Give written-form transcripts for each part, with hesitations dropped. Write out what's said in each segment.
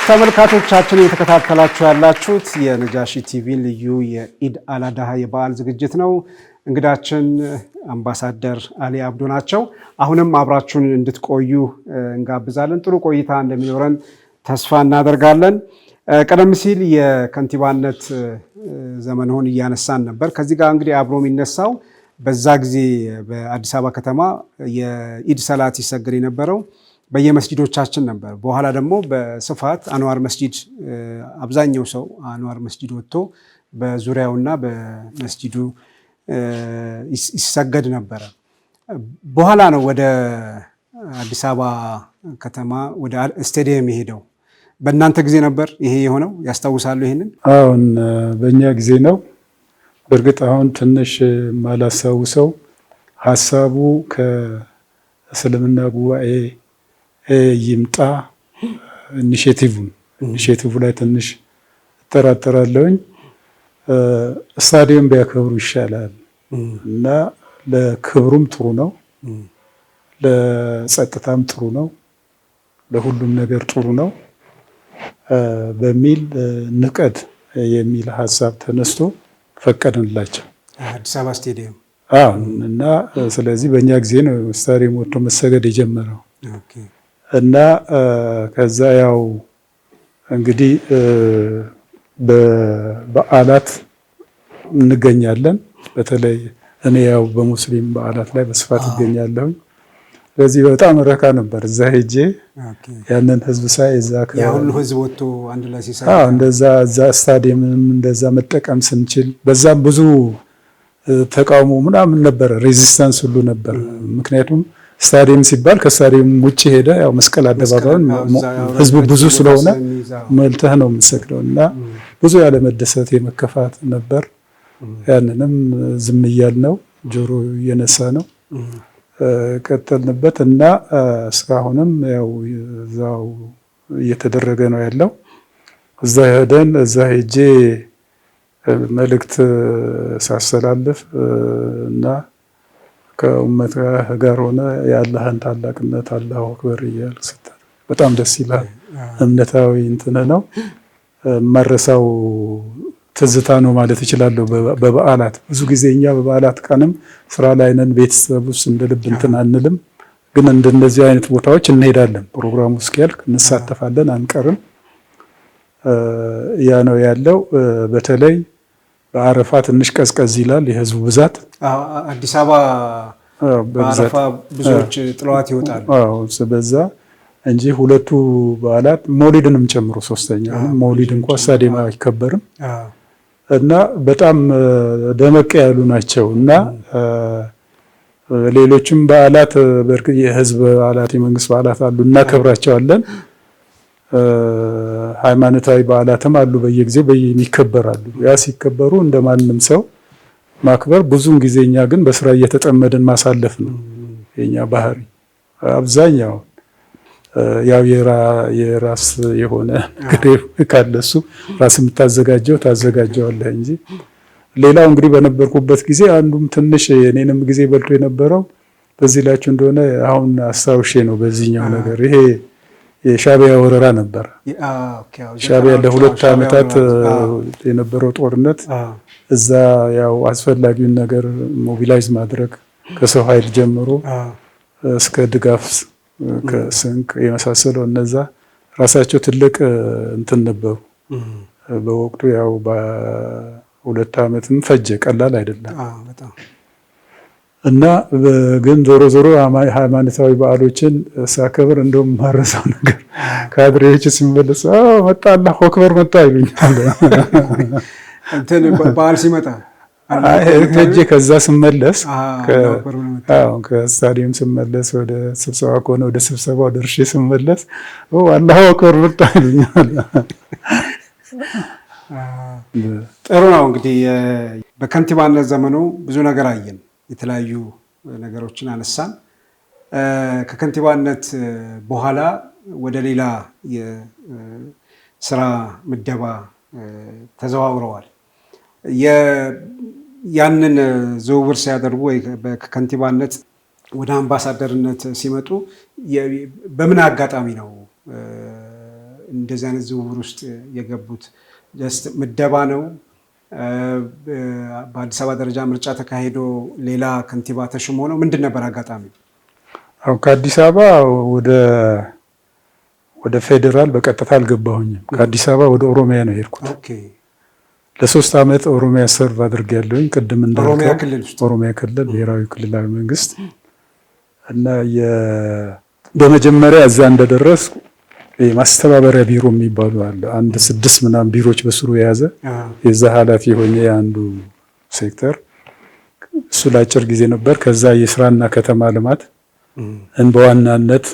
ተመልካቾቻችን እየተከታተላችሁ ያላችሁት የነጃሺ ቲቪ ልዩ የኢድ አልአድሃ የበዓል ዝግጅት ነው። እንግዳችን አምባሳደር አሊ አብዶ ናቸው። አሁንም አብራችሁን እንድትቆዩ እንጋብዛለን። ጥሩ ቆይታ እንደሚኖረን ተስፋ እናደርጋለን። ቀደም ሲል የከንቲባነት ዘመንሆን እያነሳን ነበር። ከዚህ ጋር እንግዲህ አብሮ የሚነሳው በዛ ጊዜ በአዲስ አበባ ከተማ የኢድ ሰላት ይሰገድ የነበረው በየመስጂዶቻችን ነበር። በኋላ ደግሞ በስፋት አንዋር መስጂድ አብዛኛው ሰው አንዋር መስጂድ ወጥቶ በዙሪያውና በመስጂዱ ይሰገድ ነበረ። በኋላ ነው ወደ አዲስ አበባ ከተማ ወደ ስቴዲየም የሄደው። በእናንተ ጊዜ ነበር ይሄ የሆነው? ያስታውሳሉ ይሄንን? አሁን በእኛ ጊዜ ነው። በእርግጥ አሁን ትንሽ ማላስታውሰው ሀሳቡ ከእስልምና ጉባኤ ይምጣ ኢኒሼቲቭ ላይ ትንሽ እጠራጠራለሁኝ። ስታዲየም ቢያከብሩ ይሻላል እና ለክብሩም ጥሩ ነው፣ ለጸጥታም ጥሩ ነው፣ ለሁሉም ነገር ጥሩ ነው በሚል ንቀድ የሚል ሀሳብ ተነስቶ ፈቀድንላቸው አዲስ አበባ ስቴዲየም። እና ስለዚህ በእኛ ጊዜ ነው ስታዲየም ወጥቶ መሰገድ የጀመረው። እና ከዛ ያው እንግዲህ በበዓላት እንገኛለን። በተለይ እኔ ያው በሙስሊም በዓላት ላይ በስፋት እገኛለሁ። ስለዚህ በጣም ረካ ነበር እዛ ሄጄ ያንን ህዝብ ሳይ እዛ ሁሉ ህዝብ ወጥቶ አንድ ላይ ሲሰራ እንደዛ እዛ ስታዲየምም እንደዛ መጠቀም ስንችል በዛም ብዙ ተቃውሞ ምናምን ነበር፣ ሬዚስታንስ ሁሉ ነበር። ምክንያቱም ስታዲየም ሲባል ከስታዲየም ውጪ ሄደ ያው መስቀል አደባባዩን ህዝቡ ብዙ ስለሆነ መልተህ ነው የምትሰግደው እና ብዙ ያለ መደሰት የመከፋት ነበር። ያንንም ዝም እያል ነው ጆሮ እየነሳ ነው ቀጠልንበት እና እስካሁንም ያው እዛው እየተደረገ ነው ያለው። እዛ ሄደን እዛ ሄጄ መልእክት ሳስተላልፍ እና ከኡመት ጋር ሆነ የአላህን ታላቅነት አላሁ አክበር እያልክ ስትል በጣም ደስ ይላል። እምነታዊ እንትን ነው መረሳው ትዝታ ነው ማለት እችላለሁ። በበዓላት ብዙ ጊዜ እኛ በበዓላት ቀንም ስራ ላይ ነን፣ ቤተሰብ ውስጥ እንደ ልብ እንትን አንልም። ግን እንደነዚህ አይነት ቦታዎች እንሄዳለን። ፕሮግራሙ እስኪያልቅ እንሳተፋለን፣ አንቀርም። ያ ነው ያለው። በተለይ በአረፋ ትንሽ ቀዝቀዝ ይላል የህዝቡ ብዛት። አዲስ አበባ በአረፋ ብዙዎች ጥለዋት ይወጣሉ። በዛ እንጂ ሁለቱ በዓላት መውሊድንም ጨምሮ ሶስተኛ መውሊድ እንኳን ስታዲየም አይከበርም እና በጣም ደመቅ ያሉ ናቸው። እና ሌሎችም በዓላት በርግጥ የህዝብ በዓላት የመንግስት በዓላት አሉ እናከብራቸዋለን። ሃይማኖታዊ በዓላትም አሉ በየጊዜው ይከበራሉ። ያ ሲከበሩ እንደማንም ሰው ማክበር ብዙውን ጊዜኛ ግን በስራ እየተጠመደን ማሳለፍ ነው የኛ ባህሪ። አብዛኛው ያው የራስ የሆነ ነገር ካለሱ ራስ የምታዘጋጀው ታዘጋጀዋለህ እንጂ ሌላው እንግዲህ በነበርኩበት ጊዜ አንዱም ትንሽ የኔንም ጊዜ በልቶ የነበረው በዚህ ላችሁ እንደሆነ አሁን አስታውሼ ነው በዚህኛው ነገር ይሄ የሻቢያ ወረራ ነበር። ሻቢያ ለሁለት ዓመታት የነበረው ጦርነት እዛ ያው አስፈላጊውን ነገር ሞቢላይዝ ማድረግ ከሰው ኃይል ጀምሮ እስከ ድጋፍ ከስንቅ የመሳሰለው እነዛ ራሳቸው ትልቅ እንትን ነበሩ በወቅቱ። ያው በሁለት ዓመትም ፈጀ፣ ቀላል አይደለም። እና ግን ዞሮ ሃይማኖታዊ በዓሎችን ሳከብር እንደውም ማረሳው ነገር ካድሬዎች ሲመለሱ መጣ አላሁ አክበር መጣ ይሉኛል። እንትን በዓል ሲመጣ ሄጄ ከዛ ስመለስ ከስታዲየም ስመለስ ወደ ስብሰባ ከሆነ ወደ ስብሰባው ደርሼ ስመለስ አላሁ አክበር መጣ ይሉኛል። ጥሩ ነው። እንግዲህ በከንቲባነት ዘመኑ ብዙ ነገር አየን፣ የተለያዩ ነገሮችን አነሳን። ከከንቲባነት በኋላ ወደ ሌላ የስራ ምደባ ተዘዋውረዋል። ያንን ዝውውር ሲያደርጉ ወይ ከከንቲባነት ወደ አምባሳደርነት ሲመጡ በምን አጋጣሚ ነው እንደዚህ አይነት ዝውውር ውስጥ የገቡት? ጀስት ምደባ ነው? በአዲስ አበባ ደረጃ ምርጫ ተካሂዶ ሌላ ከንቲባ ተሽሞ ነው? ምንድን ነበር አጋጣሚ? አሁን ከአዲስ አበባ ወደ ፌዴራል በቀጥታ አልገባሁኝም። ከአዲስ አበባ ወደ ኦሮሚያ ነው የሄድኩት። ለ3 ዓመት ኦሮሚያ ሰርቭ አድርጌያለሁኝ። ቅድም እንዳልከው ኦሮሚያ ክልል ብሔራዊ ክልላዊ መንግስት እና በመጀመሪያ እዛ እንደደረስኩ የማስተባበሪያ ቢሮ የሚባሉ አለ። 6 ምናምን ቢሮዎች በስሩ የያዘ የዛ ኃላፊ ሆኜ አንዱ ሴክተር እሱ ለአጭር ጊዜ ነበር። ከዛ የስራና ከተማ ልማት በዋናነት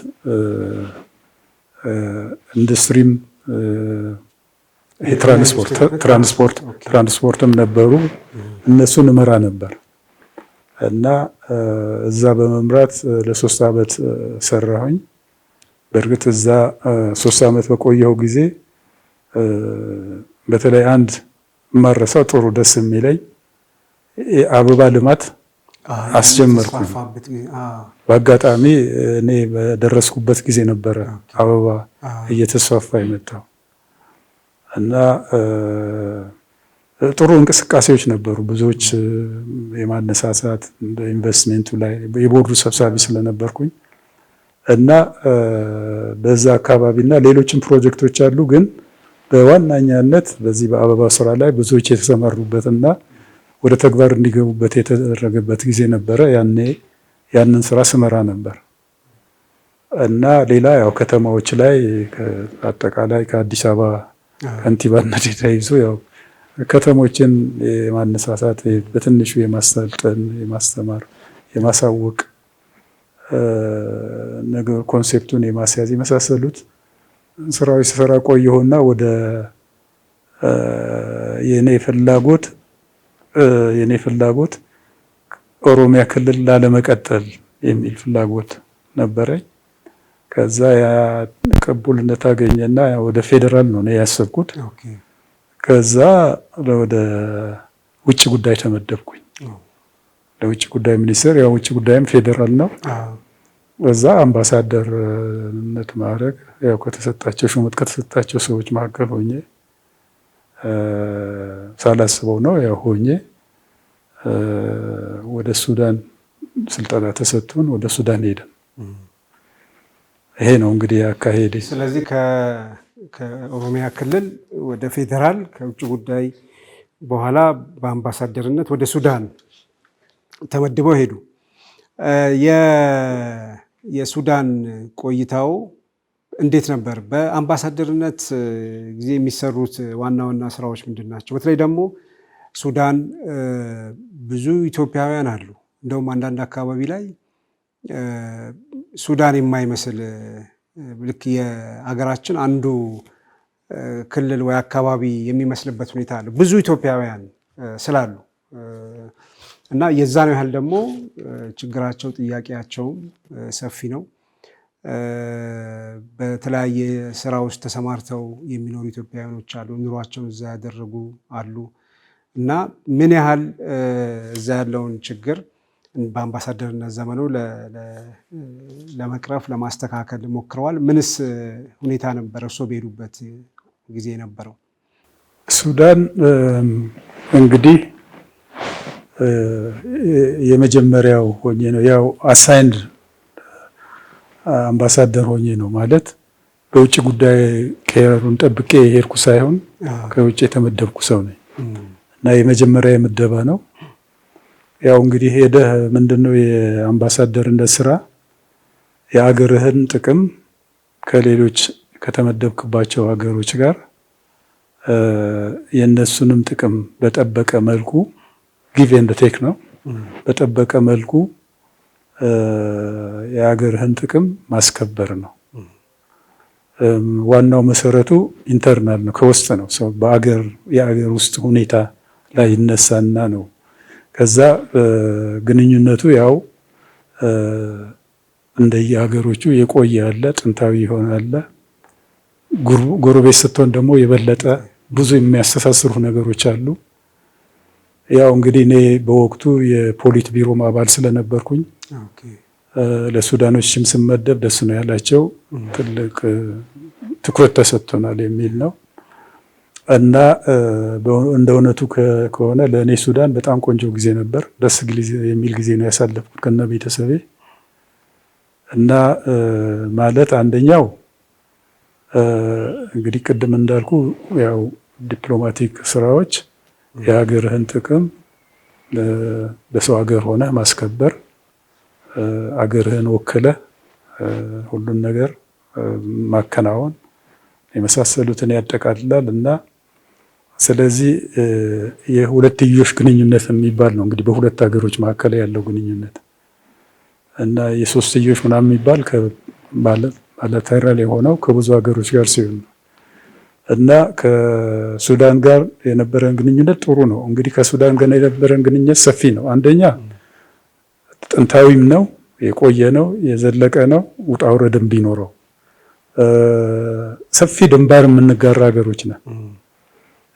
ኢንዱስትሪም ትራንስፖርትም ነበሩ። እነሱን እመራ ነበር እና እዛ በመምራት ለ3 ዓመት ሰራሁኝ። በእርግጥ እዛ 3 ዓመት በቆየው ጊዜ በተለይ አንድ ማረሳው ጥሩ ደስ የሚለኝ የአበባ ልማት አስጀመርኩኝ። በአጋጣሚ እኔ በደረስኩበት ጊዜ ነበረ አበባ እየተስፋፋ የመጣው እና ጥሩ እንቅስቃሴዎች ነበሩ። ብዙዎች የማነሳሳት ኢንቨስትመንቱ ላይ የቦርዱ ሰብሳቢ ስለነበርኩኝ እና በዛ አካባቢና ሌሎችም ፕሮጀክቶች አሉ። ግን በዋናኛነት በዚህ በአበባ ስራ ላይ ብዙዎች የተሰማሩበትና ወደ ተግባር እንዲገቡበት የተደረገበት ጊዜ ነበረ። ያንን ስራ ስመራ ነበር እና ሌላ ያው ከተማዎች ላይ አጠቃላይ ከአዲስ አበባ ከንቲባነት ተይዞ ያው ከተሞችን የማነሳሳት በትንሹ የማሰልጠን፣ የማስተማር፣ የማሳወቅ ነገር ኮንሴፕቱን የማስያዝ የመሳሰሉት ስራዎች ስራ ቆየሁና ወደ የኔ ፍላጎት ኦሮሚያ ክልል ላለመቀጠል የሚል ፍላጎት ነበረኝ። ከዛ ያ ቅቡልነት አገኘና ወደ ፌዴራል ነው ያሰብኩት። ከዛ ወደ ውጭ ጉዳይ ተመደብኩኝ። ለውጭ ጉዳይ ሚኒስቴር፣ ያው ውጭ ጉዳይም ፌዴራል ነው። እዛ አምባሳደርነት ማዕረግ ያው ሹመት ከተሰጣቸው ሰዎች መካከል ሆኜ ሳላስበው ነው ያው ሆኜ ወደ ሱዳን ስልጠና ተሰጥቶን ወደ ሱዳን ሄደን ይሄ ነው እንግዲህ አካሄዴ። ስለዚህ ከኦሮሚያ ክልል ወደ ፌዴራል ከውጭ ጉዳይ በኋላ በአምባሳደርነት ወደ ሱዳን ተመድበው ሄዱ። የሱዳን ቆይታው እንዴት ነበር? በአምባሳደርነት ጊዜ የሚሰሩት ዋና ዋና ስራዎች ምንድን ናቸው? በተለይ ደግሞ ሱዳን ብዙ ኢትዮጵያውያን አሉ። እንደውም አንዳንድ አካባቢ ላይ ሱዳን የማይመስል ልክ የሀገራችን አንዱ ክልል ወይ አካባቢ የሚመስልበት ሁኔታ አለ፣ ብዙ ኢትዮጵያውያን ስላሉ እና የዛን ያህል ደግሞ ችግራቸው ጥያቄያቸውም ሰፊ ነው። በተለያየ ስራ ውስጥ ተሰማርተው የሚኖሩ ኢትዮጵያውያኖች አሉ፣ ኑሯቸውን እዛ ያደረጉ አሉ እና ምን ያህል እዛ ያለውን ችግር በአምባሳደርነት ዘመኑ ለመቅረፍ ለማስተካከል ሞክረዋል? ምንስ ሁኔታ ነበር እርስዎ በሄዱበት ጊዜ የነበረው? ሱዳን እንግዲህ የመጀመሪያው ሆኜ ነው ያው አሳይንድ አምባሳደር ሆኜ ነው ማለት በውጭ ጉዳይ ከሩን ጠብቄ የሄድኩ ሳይሆን ከውጭ የተመደብኩ ሰው ነኝ እና የመጀመሪያ የምደባ ነው። ያው እንግዲህ ሄደህ ምንድነው የአምባሳደርነት ስራ የሀገርህን ጥቅም ከሌሎች ከተመደብክባቸው ሀገሮች ጋር የነሱንም ጥቅም በጠበቀ መልኩ ጊቭ ኤንድ ቴክ ነው። በጠበቀ መልኩ የሀገርህን ጥቅም ማስከበር ነው። ዋናው መሰረቱ ኢንተርናል ነው፣ ከውስጥ ነው። ሰው የሀገር ውስጥ ሁኔታ ላይ ይነሳና ነው። ከዛ ግንኙነቱ ያው እንደየሀገሮቹ የቆየ አለ፣ ጥንታዊ ይሆናል። ጎረቤት ስትሆን ደግሞ የበለጠ ብዙ የሚያስተሳስሩ ነገሮች አሉ። ያው እንግዲህ እኔ በወቅቱ የፖሊት ቢሮ አባል ስለነበርኩኝ ለሱዳኖችም ስመደብ ደስ ነው ያላቸው። ትልቅ ትኩረት ተሰጥቶናል የሚል ነው እና እንደ እውነቱ ከሆነ ለእኔ ሱዳን በጣም ቆንጆ ጊዜ ነበር። ደስ የሚል ጊዜ ነው ያሳለፍኩት ከነ ቤተሰቤ እና ማለት አንደኛው እንግዲህ ቅድም እንዳልኩ ያው ዲፕሎማቲክ ስራዎች የሀገርህን ጥቅም በሰው ሀገር ሆነ ማስከበር አገርህን ወክለህ ሁሉን ነገር ማከናወን የመሳሰሉትን ያጠቃልላል እና ስለዚህ የሁለትዮሽ ግንኙነት የሚባል ነው እንግዲህ በሁለት ሀገሮች መካከል ያለው ግንኙነት እና የሶስትዮሽ ምናምን የሚባል ባይላተራል የሆነው ከብዙ ሀገሮች ጋር ሲሆን እና ከሱዳን ጋር የነበረን ግንኙነት ጥሩ ነው። እንግዲህ ከሱዳን ጋር የነበረን ግንኙነት ሰፊ ነው። አንደኛ ጥንታዊም ነው፣ የቆየ ነው፣ የዘለቀ ነው። ውጣ ውረድም ቢኖረው ሰፊ ድንበር የምንጋራ ሀገሮች ነን።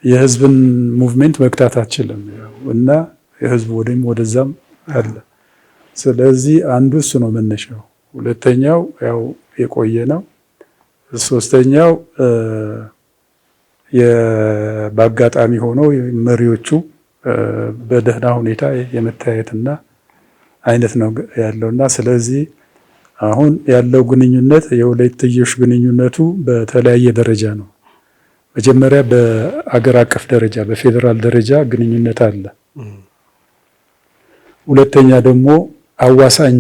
የህዝብን ሙቭሜንት መግታት አችልም እና የህዝብ ወደዛም አለ። ስለዚህ አንዱ እሱ ነው መነሻው። ሁለተኛው ያው የቆየ ነው። ሶስተኛው በአጋጣሚ ሆኖ መሪዎቹ በደህና ሁኔታ የመታየትና አይነት ነው ያለውና ስለዚህ አሁን ያለው ግንኙነት የሁለትዮሽ ግንኙነቱ በተለያየ ደረጃ ነው። መጀመሪያ በአገር አቀፍ ደረጃ በፌዴራል ደረጃ ግንኙነት አለ። ሁለተኛ ደግሞ አዋሳኝ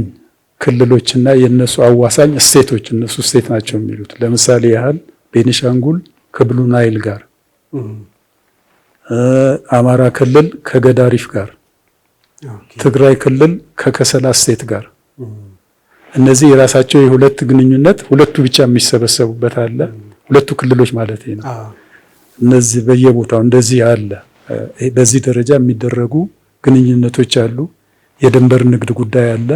ክልሎችና የነሱ አዋሳኝ ስቴቶች እነሱ ስቴት ናቸው የሚሉት ለምሳሌ ያህል ቤኒሻንጉል ከብሉ ናይል ጋር፣ አማራ ክልል ከገዳሪፍ ጋር፣ ትግራይ ክልል ከከሰላ ስቴት ጋር እነዚህ የራሳቸው የሁለት ግንኙነት ሁለቱ ብቻ የሚሰበሰቡበት አለ። ሁለቱ ክልሎች ማለት ነው። እነዚህ በየቦታው እንደዚህ አለ። በዚህ ደረጃ የሚደረጉ ግንኙነቶች አሉ። የድንበር ንግድ ጉዳይ አለ።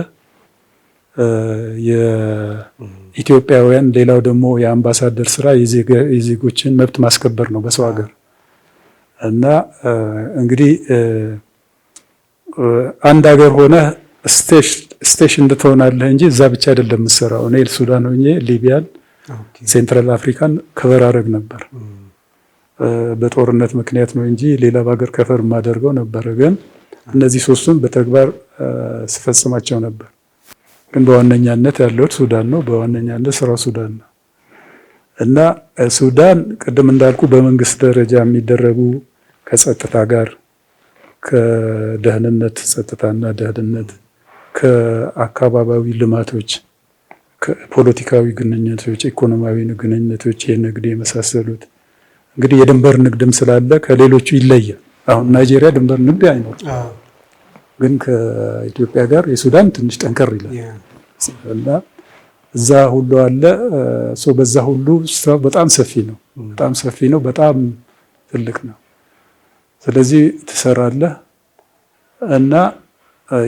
የኢትዮጵያውያን ሌላው ደግሞ የአምባሳደር ስራ የዜጎችን መብት ማስከበር ነው በሰው ሀገር እና እንግዲህ አንድ ሀገር ሆነ ስቴሽን ትሆናለህ እንጂ እዛ ብቻ አይደለም የምትሰራው። እኔ ሱዳን ሆኜ ሊቢያን፣ ሴንትራል አፍሪካን ከቨር አደረግ ነበር። በጦርነት ምክንያት ነው እንጂ ሌላ ሀገር ከቨር የማደርገው ነበረ። ግን እነዚህ ሶስቱን በተግባር ስፈጽማቸው ነበር። ግን በዋነኛነት ያለሁት ሱዳን ነው። በዋነኛነት ስራው ሱዳን ነው እና ሱዳን ቅድም እንዳልኩ በመንግስት ደረጃ የሚደረጉ ከጸጥታ ጋር ከደህንነት ጸጥታና ደህንነት ከአካባቢያዊ ልማቶች ከፖለቲካዊ ግንኙነቶች ኢኮኖሚያዊ ግንኙነቶች የንግድ የመሳሰሉት እንግዲህ የድንበር ንግድም ስላለ ከሌሎቹ ይለያል። አሁን ናይጄሪያ ድንበር ንግድ አይኖርም፣ ግን ከኢትዮጵያ ጋር የሱዳን ትንሽ ጠንከር ይላል እና እዛ ሁሉ አለ። በዛ ሁሉ ስራ በጣም ሰፊ ነው፣ በጣም ሰፊ ነው፣ በጣም ትልቅ ነው። ስለዚህ ትሰራለህ እና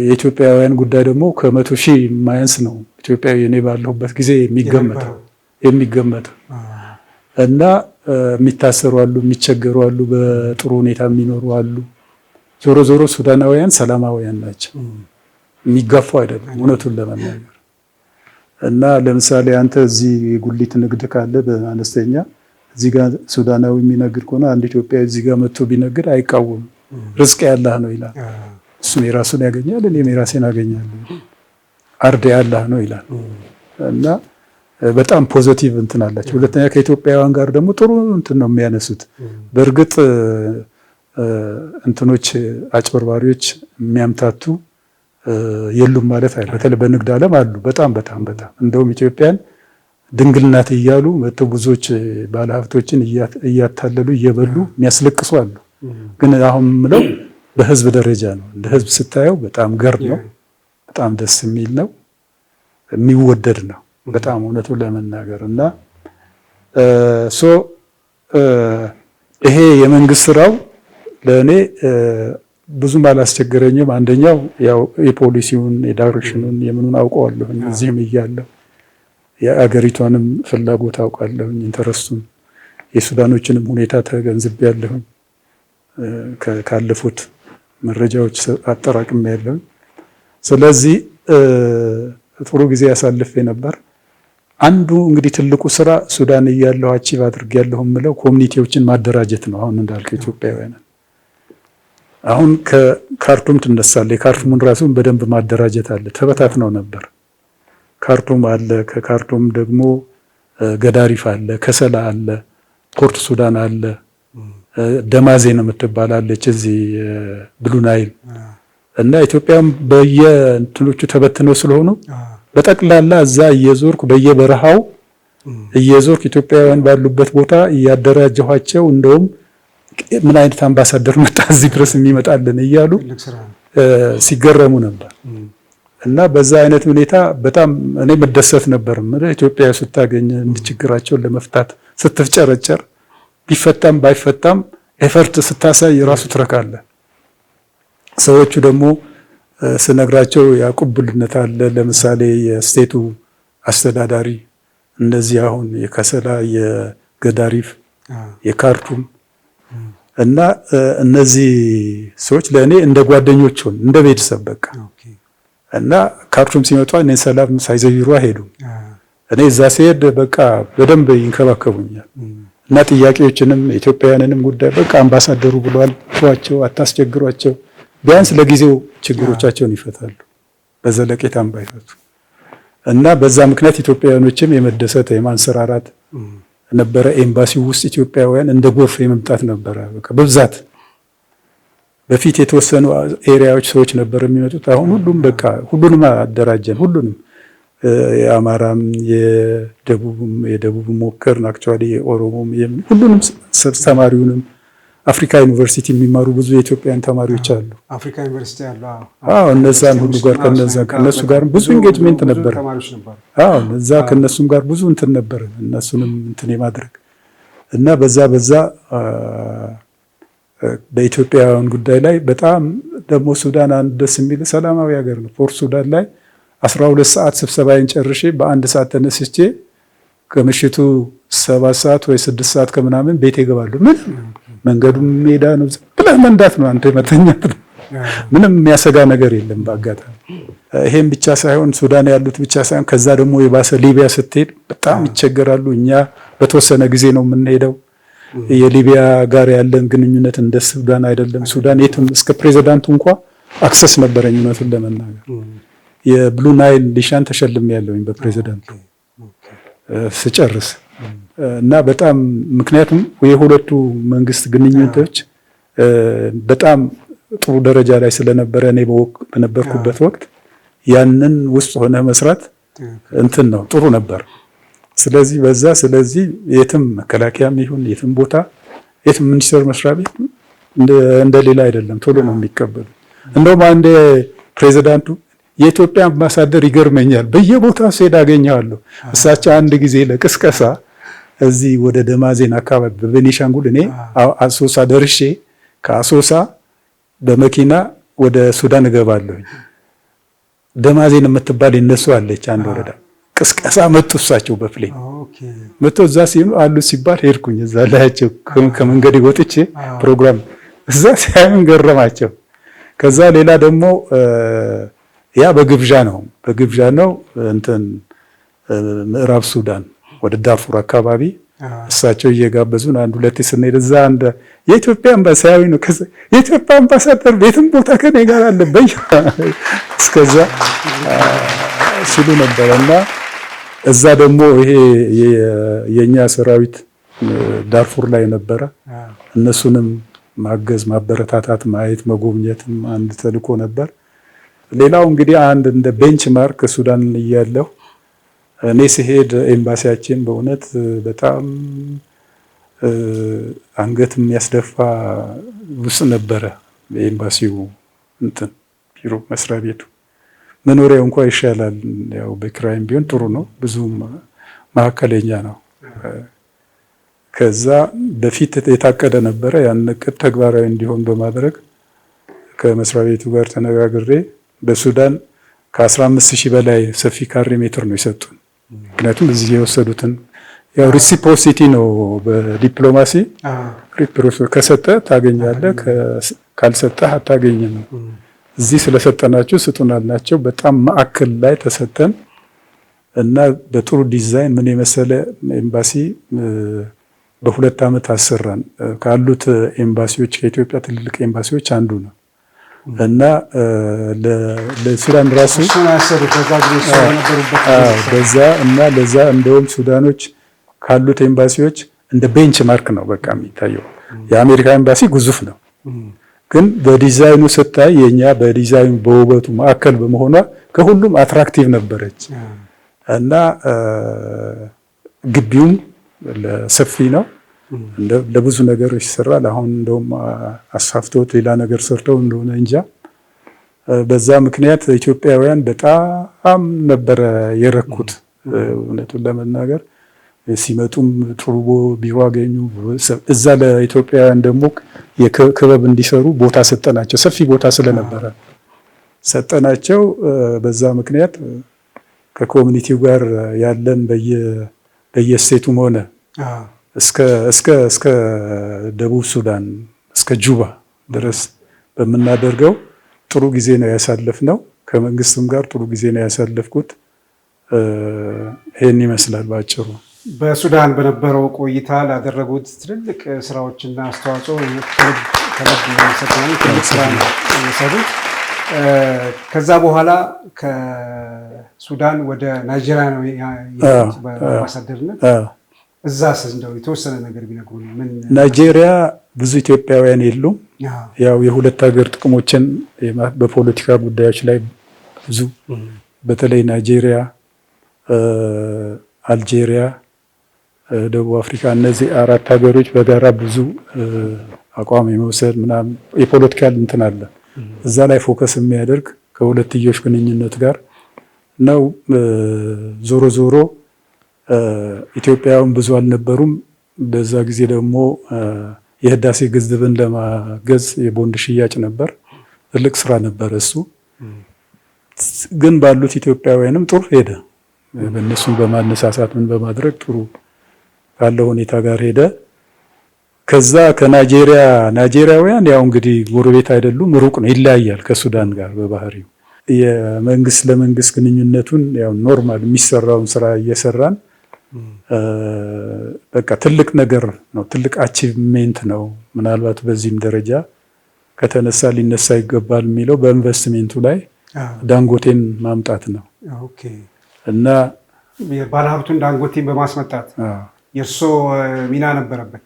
የኢትዮጵያውያን ጉዳይ ደግሞ ከ100,000 የማያንስ ነው ኢትዮጵያዊ እኔ ባለሁበት ጊዜ የሚገመተው እና የሚታሰሩ አሉ፣ የሚቸገሩ አሉ፣ በጥሩ ሁኔታ የሚኖሩ አሉ። ዞሮ ዞሮ ሱዳናውያን ሰላማውያን ናቸው፣ የሚጋፉ አይደለም እውነቱን ለመናገር እና ለምሳሌ አንተ እዚህ የጉሊት ንግድ ካለ በአነስተኛ እዚህ ጋር ሱዳናዊ የሚነግድ ከሆነ አንድ ኢትዮጵያዊ እዚህ ጋር መጥቶ ቢነግድ አይቃወምም። ርዝቅ ያላህ ነው ይላል። እሱም የራሱን ያገኛል፣ እኔም የራሴን አገኛለሁ። አርድ ያላህ ነው ይላል እና በጣም ፖዚቲቭ እንትን አላቸው። ሁለተኛ ከኢትዮጵያውያን ጋር ደግሞ ጥሩ እንትን ነው የሚያነሱት። በእርግጥ እንትኖች አጭበርባሪዎች የሚያምታቱ የሉም ማለት አይደለም። በተለይ በንግድ ዓለም አሉ በጣም እንደውም ኢትዮጵያን ድንግል ናት እያሉ መጥተው ብዙዎች ባለሀብቶችን እያታለሉ እየበሉ የሚያስለቅሱ አሉ። ግን አሁን የምለው በህዝብ ደረጃ ነው። እንደ ህዝብ ስታየው በጣም ገር ነው፣ በጣም ደስ የሚል ነው፣ የሚወደድ ነው በጣም እውነቱን ለመናገር እና ይሄ የመንግስት ስራው ለእኔ ብዙም አላስቸገረኝም። አንደኛው ያው የፖሊሲውን የዳይሬክሽኑን የምኑን አውቀዋለሁ እዚህም እያለሁ የአገሪቷንም ፍላጎት አውቃለሁ፣ ኢንተረስቱን የሱዳኖችንም ሁኔታ ተገንዝቤያለሁ። ካለፉት መረጃዎች አጠራቅሜያለሁ። ስለዚህ ጥሩ ጊዜ ያሳልፌ ነበር። አንዱ እንግዲህ ትልቁ ስራ ሱዳን እያለሁ አቺቭ አድርጌያለሁ የምለው ኮሚኒቲዎችን ማደራጀት ነው። አሁን እንዳልከው ኢትዮጵያውያን አሁን ከካርቱም ትነሳለህ። የካርቱምን ራሱን በደንብ ማደራጀት አለ። ተበታትነው ነበር። ካርቱም አለ፣ ከካርቱም ደግሞ ገዳሪፍ አለ፣ ከሰላ አለ፣ ፖርት ሱዳን አለ፣ ደማዜን የምትባላለች እዚህ ብሉ ናይል እና ኢትዮጵያም በየእንትኖቹ ተበትነው ስለሆኑ በጠቅላላ እዛ እየዞርኩ በየበረሃው እየዞርኩ ኢትዮጵያውያን ባሉበት ቦታ እያደራጀኋቸው እንደውም ምን አይነት አምባሳደር መጣ እዚህ ድረስ የሚመጣልን እያሉ ሲገረሙ ነበር። እና በዛ አይነት ሁኔታ በጣም እኔ መደሰት ነበር። ኢትዮጵያ ስታገኝ እንድችግራቸውን ለመፍታት ስትፍጨረጨር ቢፈታም ባይፈታም ኤፈርት ስታሳይ ራሱ ትረካለ። ሰዎቹ ደግሞ ስነግራቸው ያቁብልነት አለ። ለምሳሌ የስቴቱ አስተዳዳሪ እንደዚህ አሁን የከሰላ የገዳሪፍ የካርቱም እና እነዚህ ሰዎች ለእኔ እንደ ጓደኞች ሆኑ፣ እንደ ቤተሰብ በቃ እና ካርቱም ሲመጣ እኔ ሰላም ሳይዘይሩ አይሄዱም። እኔ እዛ ሲሄድ በቃ በደንብ ይንከባከቡኛል እና ጥያቄዎችንም ኢትዮጵያውያንንም ጉዳይ በቃ አምባሳደሩ ብለዋል ተዋቸው፣ አታስቸግሯቸው፣ ቢያንስ ለጊዜው ችግሮቻቸውን ይፈታሉ፣ በዘለቄታም ባይፈቱ እና በዛ ምክንያት ኢትዮጵያውያኖችም የመደሰት የማንሰራራት ነበረ። ኤምባሲው ውስጥ ኢትዮጵያውያን እንደ ጎርፍ የመምጣት ነበረ በቃ በብዛት። በፊት የተወሰኑ ኤሪያዎች ሰዎች ነበር የሚመጡት። አሁን ሁሉም በቃ ሁሉንም አደራጀን። ሁሉንም የአማራም የደቡብም ሞከርን አክቹአሊ የኦሮሞም ሁሉንም ተማሪውንም አፍሪካ ዩኒቨርሲቲ የሚማሩ ብዙ የኢትዮጵያን ተማሪዎች አሉ። አፍሪካ ዩኒቨርሲቲ አሉ። እነዛን ሁሉ ጋር ከነሱ ጋር ብዙ ኢንጌጅመንት ነበር። እነዛ ከነሱም ጋር ብዙ እንትን ነበር፣ እነሱንም እንትን የማድረግ እና በዛ በኢትዮጵያውያን ጉዳይ ላይ በጣም ደግሞ ሱዳን አንድ ደስ የሚል ሰላማዊ ሀገር ነው። ፖርት ሱዳን ላይ 12 ሰዓት ስብሰባዬን ጨርሼ በአንድ ሰዓት ተነስቼ ከምሽቱ 7 ሰዓት ወይ 6 ሰዓት ከምናምን ቤቴ ይገባሉ። መንገዱም ሜዳ ነው፣ ብለህ መንዳት ነው አንተ መተኛት ነው። ምንም የሚያሰጋ ነገር የለም በአጋጣሚ። ይሄን ብቻ ሳይሆን ሱዳን ያሉት ብቻ ሳይሆን ከዛ ደግሞ የባሰ ሊቢያ ስትሄድ በጣም ይቸገራሉ። እኛ በተወሰነ ጊዜ ነው የምንሄደው። የሊቢያ ጋር ያለን ግንኙነት እንደ ሱዳን አይደለም። ሱዳን የትም እስከ ፕሬዚዳንቱ እንኳ አክሰስ ነበረኝ እውነቱን ለመናገር። የብሉ ናይል ሊሻን ተሸልሜ ያለውኝ በፕሬዚዳንቱ ስጨርስ እና በጣም ምክንያቱም የሁለቱ መንግስት ግንኙነቶች በጣም ጥሩ ደረጃ ላይ ስለነበረ እኔ በነበርኩበት ወቅት ያንን ውስጥ ሆነ መስራት እንትን ነው ጥሩ ነበር። ስለዚህ የትም መከላከያም ይሁን የትም ቦታ የትም ሚኒስቴር መስሪያ ቤት እንደሌላ አይደለም፣ ቶሎ ነው የሚቀበሉ። እንደውም አንድ ፕሬዚዳንቱ የኢትዮጵያ አምባሳደር ይገርመኛል፣ በየቦታው ስሄድ አገኘዋለሁ። እሳቸው አንድ ጊዜ ለቅስቀሳ እዚህ ወደ ደማዜን አካባቢ በቤኒሻንጉል እኔ አሶሳ ደርሼ ከአሶሳ በመኪና ወደ ሱዳን እገባለሁ። ደማዜን የምትባል የነሱ አለች አንድ ወረዳ። ቅስቀሳ መጡ እሳቸው በፕሌን መጡ። እዛ ሲሉ አሉ ሲባል ሄድኩኝ። እዛ ላያቸው ከመንገድ ወጥቼ ፕሮግራም እዛ ሲያዩን ገረማቸው። ከዛ ሌላ ደግሞ ያ በግብዣ ነው እንትን ምዕራብ ሱዳን ወደ ዳርፉር አካባቢ እሳቸው እየጋበዙን አንድ ሁለቴ ስንሄድ እዛ አንድ የኢትዮጵያ አምባሳደር ነው የኢትዮጵያ አምባሳደር ቤትም ቦታ ከኔ ጋር አለ እስከዛ ሲሉ ነበርና እዛ ደግሞ ይሄ የኛ ሰራዊት ዳርፉር ላይ ነበረ። እነሱንም ማገዝ፣ ማበረታታት፣ ማየት፣ መጎብኘትም አንድ ተልእኮ ነበር። ሌላው እንግዲህ አንድ እንደ ቤንች ማርክ ሱዳን እያለሁ እኔ ሲሄድ ኤምባሲያችን በእውነት በጣም አንገት የሚያስደፋ ውስጥ ነበረ። የኤምባሲው እንትን ቢሮ መስሪያ ቤቱ መኖሪያው እንኳን ይሻላል። ያው በክራይም ቢሆን ጥሩ ነው፣ ብዙ ማዕከለኛ ነው። ከዛ በፊት የታቀደ ነበረ። ያን እቅድ ተግባራዊ እንዲሆን በማድረግ ከመስሪያ ቤቱ ጋር ተነጋግሬ በሱዳን ከ15,000 በላይ ሰፊ ካሬ ሜትር ነው የሰጡን። ምክንያቱም እዚህ የወሰዱትን ያው ሪሲፕሮሲቲ ነው በዲፕሎማሲ ከሰጠ ታገኛለህ፣ ካልሰጠህ አታገኝም። እዚህ ስለሰጠናችሁ ስጡን አልናቸው። በጣም ማዕከል ላይ ተሰጠን። እና በጥሩ ዲዛይን ምን የመሰለ ኤምባሲ በ2 ዓመት አሰራን። ካሉት ኤምባሲዎች ከኢትዮጵያ ትልልቅ ኤምባሲዎች አንዱ ነው እና ለሱዳን ራሱ በዛ እና ለዛ እንደውም ሱዳኖች ካሉት ኤምባሲዎች እንደ ቤንች ማርክ ነው በቃ የሚታየው። የአሜሪካ ኤምባሲ ግዙፍ ነው፣ ግን በዲዛይኑ ስታይ የኛ በዲዛይኑ በውበቱ ማዕከል በመሆኗ ከሁሉም አትራክቲቭ ነበረች እና ግቢውም ሰፊ ነው፣ ለብዙ ነገሮች ይሰራል። አሁን እንደውም አሳፍተውት ሌላ ነገር ሰርተው እንደሆነ እንጃ። በዛ ምክንያት ኢትዮጵያውያን በጣም ነበረ የረኩት እውነቱን ለመናገር። ሲመጡም ጥሩ ቢሮ አገኙ። እዛ ለኢትዮጵያውያን ደግሞ የክበብ እንዲሰሩ ቦታ ሰጠናቸው። ሰፊ ቦታ ስለነበረ ሰጠናቸው። በዛ ምክንያት ከኮሚኒቲው ጋር ያለን በየስቴቱም ሆነ እስከ ደቡብ ሱዳን እስከ ጁባ ድረስ በምናደርገው ጥሩ ጊዜ ነው ያሳለፍነው። ከመንግስትም ጋር ጥሩ ጊዜ ነው ያሳለፍኩት። ይሄን ይመስላል ባጭሩ። በሱዳን በነበረው ቆይታ ላደረጉት ትልልቅ ስራዎችና አስተዋጽኦ ከልብ እናመሰግናለን። ትልቅ ስራ ነው የሰሩት። ከዛ በኋላ ከሱዳን ወደ ናይጄሪያ ነው የሄዱት በአምባሳደርነት። እዛስ እንደው የተወሰነ ነገር ቢነግሩን። ናይጄሪያ ብዙ ኢትዮጵያውያን የሉም። ያው የሁለት ሀገር ጥቅሞችን በፖለቲካ ጉዳዮች ላይ ብዙ በተለይ ናይጄሪያ፣ አልጄሪያ፣ ደቡብ አፍሪካ እነዚህ 4 ሀገሮች በጋራ ብዙ አቋም የመውሰድ ምናምን የፖለቲካል እንትን አለ። እዛ ላይ ፎከስ የሚያደርግ ከሁለትዮሽ ግንኙነት ጋር ነው። ዞሮ ዞሮ ኢትዮጵያውያን ብዙ አልነበሩም። በዛ ጊዜ ደግሞ የህዳሴ ግድብን ለማገዝ የቦንድ ሽያጭ ነበር። ትልቅ ስራ ነበር እሱ። ግን ባሉት ኢትዮጵያውያንም ጥሩ ሄደ። በእነሱም በማነሳሳት ምን በማድረግ ጥሩ ካለው ሁኔታ ጋር ሄደ። ከዛ ናይጄሪያውያን ያው እንግዲህ ጎረቤት አይደሉም፣ ሩቅ ነው፣ ይለያያል ከሱዳን ጋር በባህሪው። የመንግስት ለመንግስት ግንኙነቱን ያው ኖርማል የሚሰራውን ስራ እየሰራን በቃ ትልቅ ነገር ነው፣ ትልቅ አቺቭሜንት ነው። ምናልባት በዚህም ደረጃ ከተነሳ ሊነሳ ይገባል የሚለው በኢንቨስትሜንቱ ላይ ዳንጎቴን ማምጣት ነው። እና ባለሀብቱን ዳንጎቴን በማስመጣት የእርሶ ሚና ነበረበት?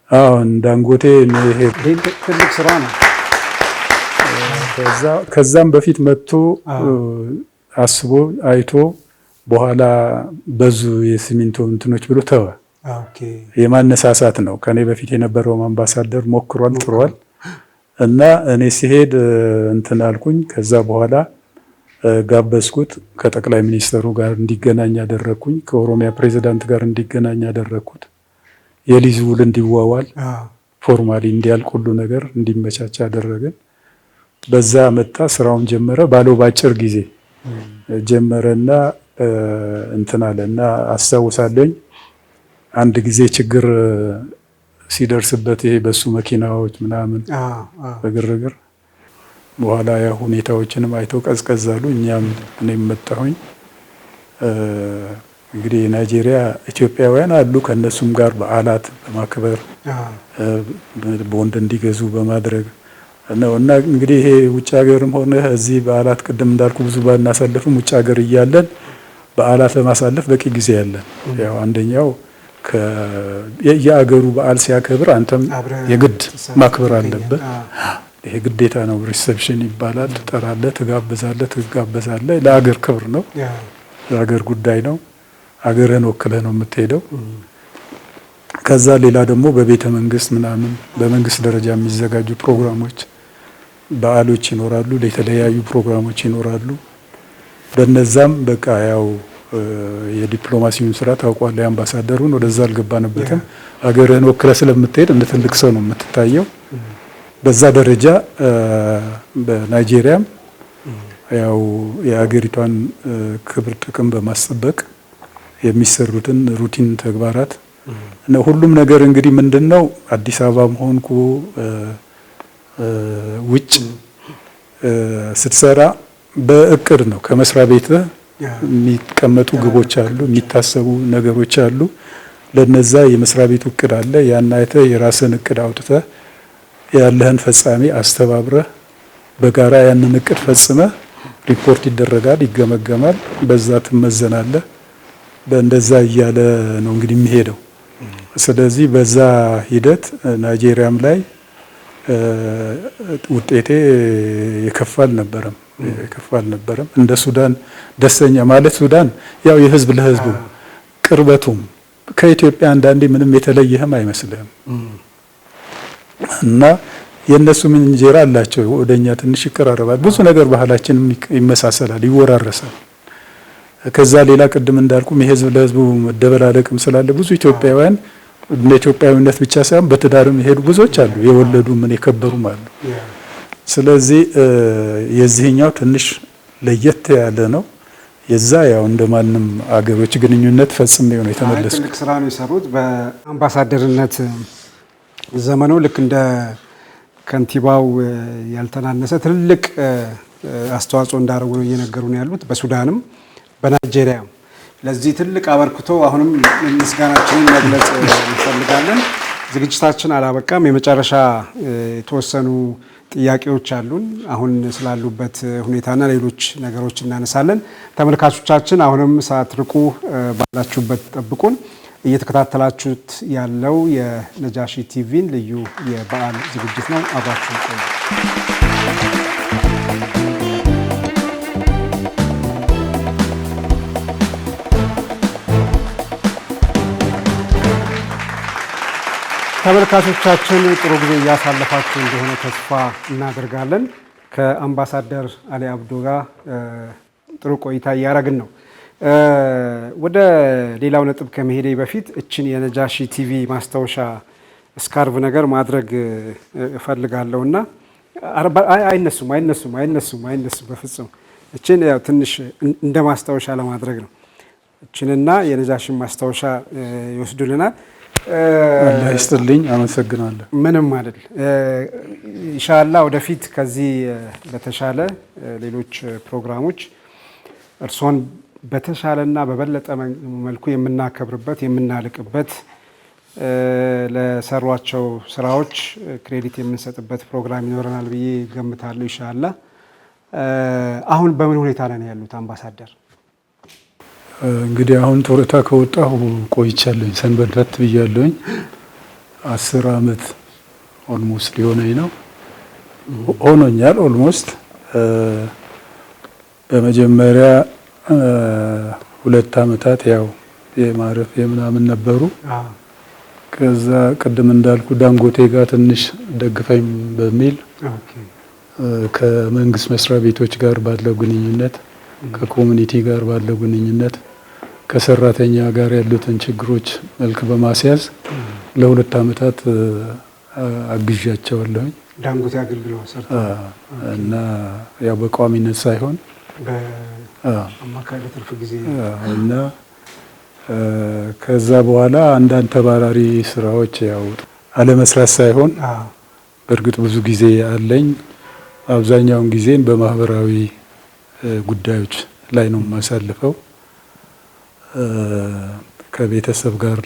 አሁን ዳንጎቴ ይሄ ትልቅ ስራ ነው። ከዛም በፊት መጥቶ አስቦ አይቶ በኋላ በዙ የሲሚንቶ እንትኖች ብሎ ተወ። የማነሳሳት ነው። ከኔ በፊት የነበረው አምባሳደር ሞክሯል፣ ጥሯል። እና እኔ ሲሄድ እንትን አልኩኝ። ከዛ በኋላ ጋበዝኩት። ከጠቅላይ ሚኒስትሩ ጋር እንዲገናኝ ያደረኩኝ፣ ከኦሮሚያ ፕሬዝዳንት ጋር እንዲገናኝ ያደረኩት፣ የሊዝ ውል እንዲዋዋል ፎርማሊ እንዲያልቅ ሁሉ ነገር እንዲመቻች ያደረገን። በዛ መጣ፣ ስራውን ጀመረ። ባለው ባጭር ጊዜ ጀመረና እንትን አለና አስታውሳለኝ አንድ ጊዜ ችግር ሲደርስበት ይሄ በሱ መኪናዎች ምናምን በግርግር በኋላ ያ ሁኔታዎችንም አይተው ቀዝቀዝ አሉ። እኔም መጣሁኝ። እንግዲህ ናይጄሪያ ኢትዮጵያውያን አሉ። ከነሱም ጋር በዓላት በማክበር ቦንድ እንዲገዙ በማድረግ ነው። እና እንግዲህ ይሄ ውጭ ሀገርም ሆነ እዚህ በዓላት ቅድም እንዳልኩ ብዙ ባናሳልፍም ውጭ ሀገር እያለን በዓላት ለማሳለፍ በቂ ጊዜ ያለን። ያው አንደኛው የአገሩ በዓል ሲያከብር አንተም የግድ ማክበር አለበት። ይሄ ግዴታ ነው። ሪሴፕሽን ይባላል። ትጠራለህ፣ ትጋበዛለህ። ለአገር ክብር ነው፣ ለአገር ጉዳይ ነው። አገርህን ወክለህ ነው የምትሄደው። ከዛ ሌላ ደግሞ በቤተ መንግስት ምናምን በመንግስት ደረጃ የሚዘጋጁ ፕሮግራሞች፣ በዓሎች ይኖራሉ፣ የተለያዩ ፕሮግራሞች ይኖራሉ። በነዛም በቃ ያው የዲፕሎማሲውን ስራ ታውቋለህ። የአምባሳደሩን ወደዛ አልገባንበትም። አገርህን ወክለህ ስለምትሄድ እንደ ትልቅ ሰው ነው የምትታየው። በዛ ደረጃ በናይጄሪያም ያው የአገሪቷን ክብር ጥቅም በማስጠበቅ የሚሰሩትን ሩቲን ተግባራት እና ሁሉም ነገር እንግዲህ ምንድነው አዲስ አበባም ሆንኩ ውጭ ስትሰራ በእቅድ ነው። ከመስሪያ ቤትህ የሚቀመጡ ግቦች አሉ፣ የሚታሰቡ ነገሮች አሉ። ለነዛ የመስሪያ ቤቱ እቅድ አለ። ያን አይተህ የራስን እቅድ አውጥተህ ያለህን ፈጻሚ አስተባብረህ በጋራ ያንን እቅድ ፈጽመህ ሪፖርት ይደረጋል፣ ይገመገማል፣ በዛ ትመዘናለህ። በእንደዛ እያለ ነው እንግዲህ የሚሄደው። ስለዚህ በዛ ሂደት ናይጄሪያም ላይ ውጤቴ የከፋ አልነበረም። እንደ ሱዳን ደስተኛ ማለት ሱዳን ያው የህዝብ ለህዝቡ ቅርበቱም ከኢትዮጵያ አንዳንዴ ምንም የተለየህም አይመስልህም እና የእነሱም እንጀራ አላቸው፣ ወደኛ ትንሽ ይቀራረባል። ብዙ ነገር ባህላችን ይመሳሰላል፣ ይወራረሳል። ከዛ ሌላ ቅድም እንዳልኩም የህዝብ ለህዝቡ መደበላለቅም ስላለ ብዙ ኢትዮጵያውያን እንደ ኢትዮጵያዊነት ብቻ ሳይሆን በትዳርም የሄዱ ብዙዎች አሉ፣ የወለዱ ምን የከበሩም አሉ። ስለዚህ የዚህኛው ትንሽ ለየት ያለ ነው። የዛ ያው እንደማንም አገሮች ግንኙነት ፈጽሜ ነው የተመለስኩት። ትልቅ ስራ ነው የሰሩት በአምባሳደርነት ዘመኑ። ልክ እንደ ከንቲባው ያልተናነሰ ትልቅ አስተዋጽኦ እንዳደረጉ ነው እየነገሩ ነው ያሉት። በሱዳንም በናይጄሪያም ለዚህ ትልቅ አበርክቶ አሁንም ምስጋናችንን መግለጽ እንፈልጋለን። ዝግጅታችን አላበቃም። የመጨረሻ የተወሰኑ ጥያቄዎች አሉን። አሁን ስላሉበት ሁኔታና ሌሎች ነገሮች እናነሳለን። ተመልካቾቻችን አሁንም ሳትርቁ ባላችሁበት ጠብቁን። እየተከታተላችሁት ያለው የነጃሺ ቲቪን ልዩ የበዓል ዝግጅት ነው። አብራችሁ ቆዩ። ተመልካቾቻችን ጥሩ ጊዜ እያሳለፋችሁ እንደሆነ ተስፋ እናደርጋለን። ከአምባሳደር አሊ አብዶ ጋር ጥሩ ቆይታ እያደረግን ነው። ወደ ሌላው ነጥብ ከመሄዴ በፊት እችን የነጃሺ ቲቪ ማስታወሻ ስካርቭ ነገር ማድረግ እፈልጋለሁ እና አይነሱም በፍጹም። እችን ያው ትንሽ እንደ ማስታወሻ ለማድረግ ነው። እችንና የነጃሺን ማስታወሻ ይወስዱልናል። አላህ ይስጥልኝ፣ አመሰግናለሁ። ምንም አይደል። ኢንሻአላህ ወደፊት ከዚህ በተሻለ ሌሎች ፕሮግራሞች እርሶን በተሻለና በበለጠ መልኩ የምናከብርበት የምናልቅበት ለሰሯቸው ስራዎች ክሬዲት የምንሰጥበት ፕሮግራም ይኖረናል ብዬ ገምታለሁ። ኢንሻአላህ አሁን በምን ሁኔታ ላይ ነው ያሉት አምባሳደር? እንግዲህ አሁን ጡረታ ከወጣሁ ቆይቻለሁኝ፣ ሰንበታት ብያለሁኝ። 10 ዓመት ኦልሞስት ሊሆነኝ ነው ሆኖኛል። ኦልሞስት በመጀመሪያ 2 ዓመታት ያው የማረፍ የምናምን ነበሩ። ከዛ ቅድም እንዳልኩ ዳንጎቴ ጋር ትንሽ ደግፈኝ በሚል ከመንግስት መስሪያ ቤቶች ጋር ባለው ግንኙነት፣ ከኮሚኒቲ ጋር ባለው ግንኙነት፣ ከሰራተኛ ጋር ያሉትን ችግሮች መልክ በማስያዝ ለ2 ዓመታት አግዣቸዋለሁኝ። ዳንጎቴ አገልግሎት እና ያው በቋሚነት ሳይሆን በአማካይ ለትርፍ ጊዜ እና ከዛ በኋላ አንዳንድ ተባራሪ ስራዎች ያው አለመስራት ሳይሆን በእርግጥ ብዙ ጊዜ አለኝ። አብዛኛውን ጊዜን በማህበራዊ ጉዳዮች ላይ ነው የማሳልፈው። ከቤተሰብ ጋር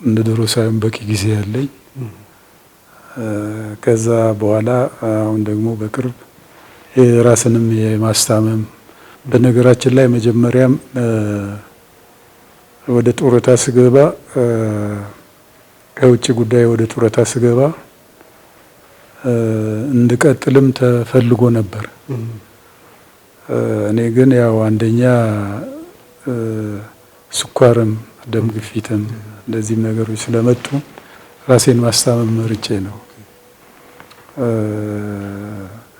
እንደ ድሮ ሳይሆን በቂ ጊዜ ያለኝ። ከዛ በኋላ አሁን ደግሞ በቅርብ የራስንም የማስታመም በነገራችን ላይ መጀመሪያም ወደ ጡረታ ስገባ ከውጭ ጉዳይ ወደ ጡረታ ስገባ እንድቀጥልም ተፈልጎ ነበር። እኔ ግን ያው አንደኛ ስኳርም ደም ግፊትም እንደዚህም ነገሮች ስለመጡ ራሴን ማስታመም መርጬ ነው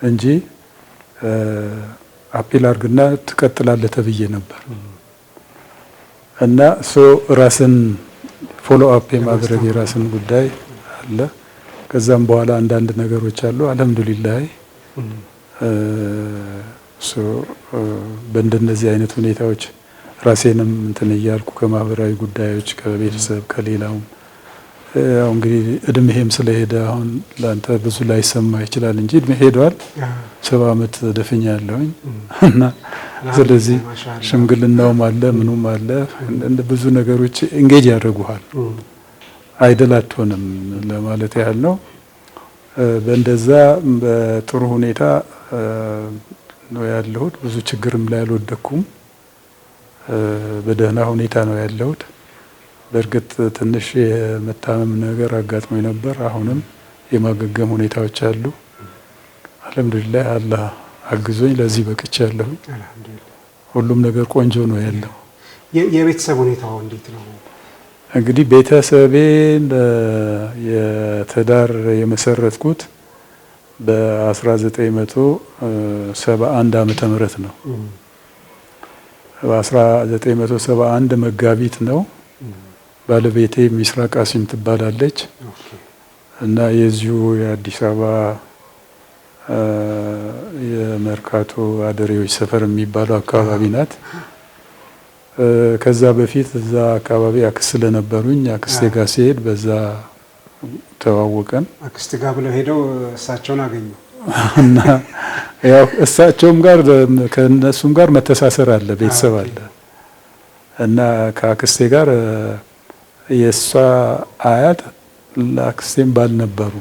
እንጂ አፒል አድርግና ትቀጥላለህ ተብዬ ነበር። እና ራስን ፎሎ አፕ የማድረግ የራስን ጉዳይ አለ። ከዛም በኋላ አንዳንድ ነገሮች አሉ። አልሐምዱሊላህ በእንደነዚህ አይነት ሁኔታዎች ራሴንም እንትን እያልኩ ከማህበራዊ ጉዳዮች ከቤተሰብ ከሌላውም ያው እንግዲህ እድሜህም ስለሄደ አሁን ላንተ ብዙ ላይሰማ ይችላል እንጂ እድሜ ሄዷል። 70 ዓመት ደፍኛለሁኝ እና ስለዚህ ሽምግልናውም አለ ምኑም አለ እንደ ብዙ ነገሮች እንጌጅ ያደርጉሃል። አይደል አትሆንም ለማለት ያህል ነው። በእንደዛ በጥሩ ሁኔታ ነው ያለሁት። ብዙ ችግርም ላይ አልወደኩም። በደህና ሁኔታ ነው ያለሁት። በእርግጥ ትንሽ የመታመም ነገር አጋጥሞኝ ነበር። አሁንም የማገገም ሁኔታዎች አሉ። አልሐምዱሊላህ አላህ አግዞኝ ለዚህ በቅቻለሁ። ሁሉም ነገር ቆንጆ ነው ያለው። የቤተሰብ ሁኔታው እንዴት ነው? እንግዲህ ቤተሰቤን የትዳር የመሰረትኩት በ1971 ዓመተ ምህረት ነው። በ1971 መጋቢት ነው። ባለቤቴ ሚስራ ቃሲም ትባላለች እና የዚሁ የአዲስ አበባ የመርካቶ አደሬዎች ሰፈር የሚባለው አካባቢ ናት። ከዛ በፊት እዛ አካባቢ አክስት ስለነበሩኝ አክስቴ ጋር ሲሄድ በዛ ተዋወቀን። አክስት ጋር ብለው ሄደው እሳቸውን አገኙ እና ያው እሳቸውም ጋር ከነሱም ጋር መተሳሰር አለ፣ ቤተሰብ አለ እና ከአክስቴ ጋር የእሷ አያት ለአክስቴም ባል ነበሩ።